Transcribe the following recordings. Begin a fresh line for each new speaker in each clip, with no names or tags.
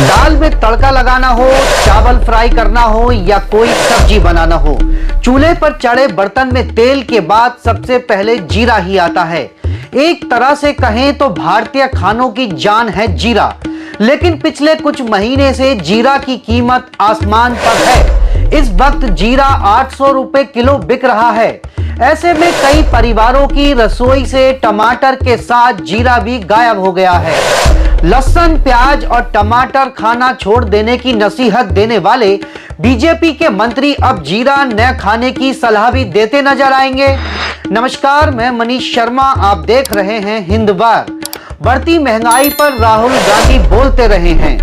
दाल में तड़का लगाना हो, चावल फ्राई करना हो या कोई सब्जी बनाना हो, चूल्हे पर चढ़े बर्तन में तेल के बाद सबसे पहले जीरा ही आता है। एक तरह से कहें तो भारतीय खानों की जान है जीरा। लेकिन पिछले कुछ महीने से जीरा की कीमत आसमान पर है। इस वक्त जीरा 800 रुपए किलो बिक रहा है। ऐसे में कई परिवारों की रसोई से टमाटर के साथ जीरा भी गायब हो गया है। लहसुन, प्याज और टमाटर खाना छोड़ देने की नसीहत देने वाले बीजेपी के मंत्री अब जीरा न खाने की सलाह भी देते नजर आएंगे। नमस्कार, मैं मनीष शर्मा, आप देख रहे हैं हिंद वार। बढ़ती महंगाई पर राहुल गांधी बोलते रहे हैं।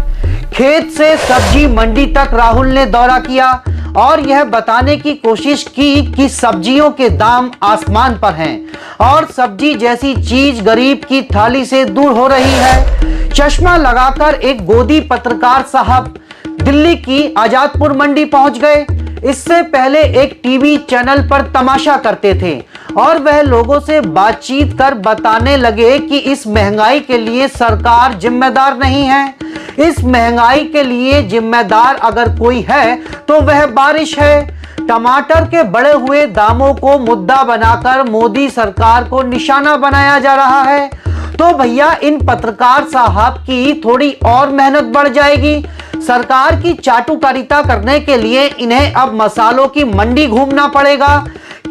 खेत से सब्जी मंडी तक राहुल ने दौरा किया और यह बताने की कोशिश की कि सब्जियों के दाम आसमान पर हैं और सब्जी जैसी चीज गरीब की थाली से दूर हो रही है। चश्मा लगाकर एक गोदी पत्रकार साहब दिल्ली की आजादपुर मंडी पहुंच गए। इससे पहले एक टीवी चैनल पर तमाशा करते थे और वह लोगों से बातचीत कर बताने लगे कि इस महंगाई के लिए सरकार जिम्मेदार नहीं है। इस महंगाई के लिए जिम्मेदार अगर कोई है तो वह बारिश है। टमाटर के बढ़े हुए दामों को मुद्दा बनाकर मोदी सरकार को निशाना बनाया जा रहा है। तो भैया, इन पत्रकार साहब की थोड़ी और मेहनत बढ़ जाएगी। सरकार की चाटुकारिता करने के लिए इन्हें अब मसालों की मंडी घूमना पड़ेगा,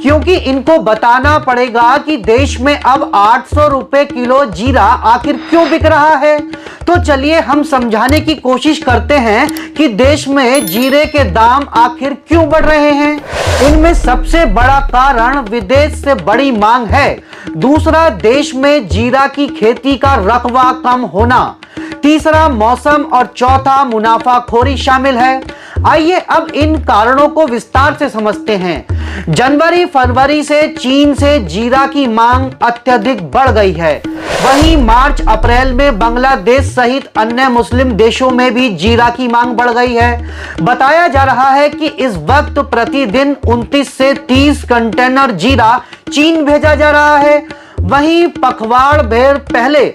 क्योंकि इनको बताना पड़ेगा कि देश में अब 800 रुपए किलो जीरा आखिर क्यों बिक रहा है। तो चलिए हम समझाने की कोशिश करते हैं कि देश में जीरे के दाम आखिर क्यों बढ़ रहे हैं। इनमें सबसे बड़ा कारण विदेश से बड़ी मांग है। दूसरा, देश में जीरा की खेती का रकबा कम होना। तीसरा, मौसम और चौथा, मुनाफाखोरी शामिल है। आइए अब इन कारणों को विस्तार से समझते हैं। जनवरी फरवरी से चीन से जीरा की मांग अत्यधिक बढ़ गई है। वहीं मार्च अप्रैल में बांग्लादेश सहित अन्य मुस्लिम देशों में भी जीरा की मांग बढ़ गई है। बताया जा रहा है कि इस वक्त प्रतिदिन 29 से 30 कंटेनर जीरा चीन भेजा जा रहा है। वहीं पखवाड़ भेड़ पहले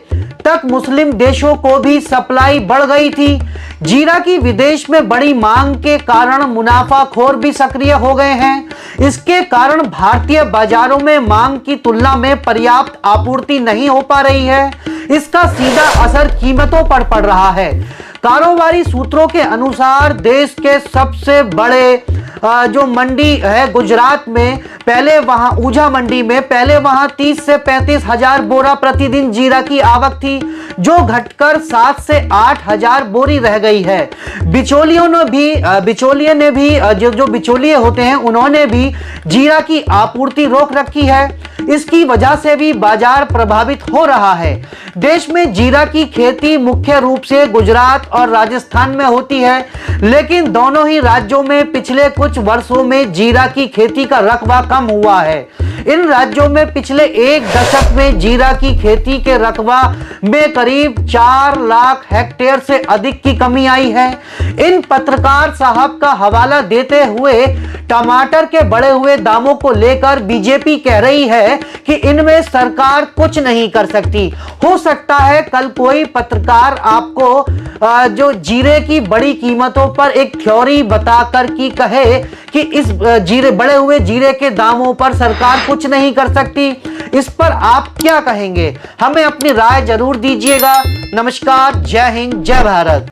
तक मुस्लिम देशों को भी सप्लाई बढ़ गई थी। जीरा की विदेश में बड़ी मांग के कारण मुनाफाखोर भी सक्रिय हो गए हैं। इसके कारण भारतीय बाजारों में मांग की तुलना में पर्याप्त आपूर्ति नहीं हो पा रही है। इसका सीधा असर कीमतों पर पड़ रहा है। कारोबारी सूत्रों के अनुसार देश के सबसे बड़े जो मंडी है गुजरात में, पहले वहां ऊझा मंडी में पहले वहां 30 से 35 हजार बोरा प्रतिदिन जीरा की आवक थी, जो घटकर 7 से 8 हजार बोरी रह गई है। बिचौलियों ने भी जो बिचौलिए होते हैं उन्होंने भी जीरा की आपूर्ति रोक रखी है। इसकी वजह से भी बाजार प्रभावित हो रहा है। देश में जीरा की खेती मुख्य रूप से गुजरात और राजस्थान में होती है, लेकिन दोनों ही राज्यों में पिछले कुछ वर्षों में जीरा की खेती का रकबा कम हुआ है। इन राज्यों में पिछले एक दशक में जीरा की खेती के रकबा में करीब 4 लाख हेक्टेयर से अधिक की कमी आई है। इन पत्रकार साहब का हवाला देते हुए टमाटर के बढ़े हुए दामों को लेकर बीजेपी कह रही है कि इनमें सरकार कुछ नहीं कर सकती। हो सकता है कल कोई पत्रकार आपको जो जीरे की बड़ी कीमतों पर एक थ्योरी बताकर कि कहे कि इस बढ़े हुए जीरे के दामों पर सरकार कुछ नहीं कर सकती। इस पर आप क्या कहेंगे? हमें अपनी राय जरूर दीजिएगा। नमस्कार, जय हिंद, जय भारत।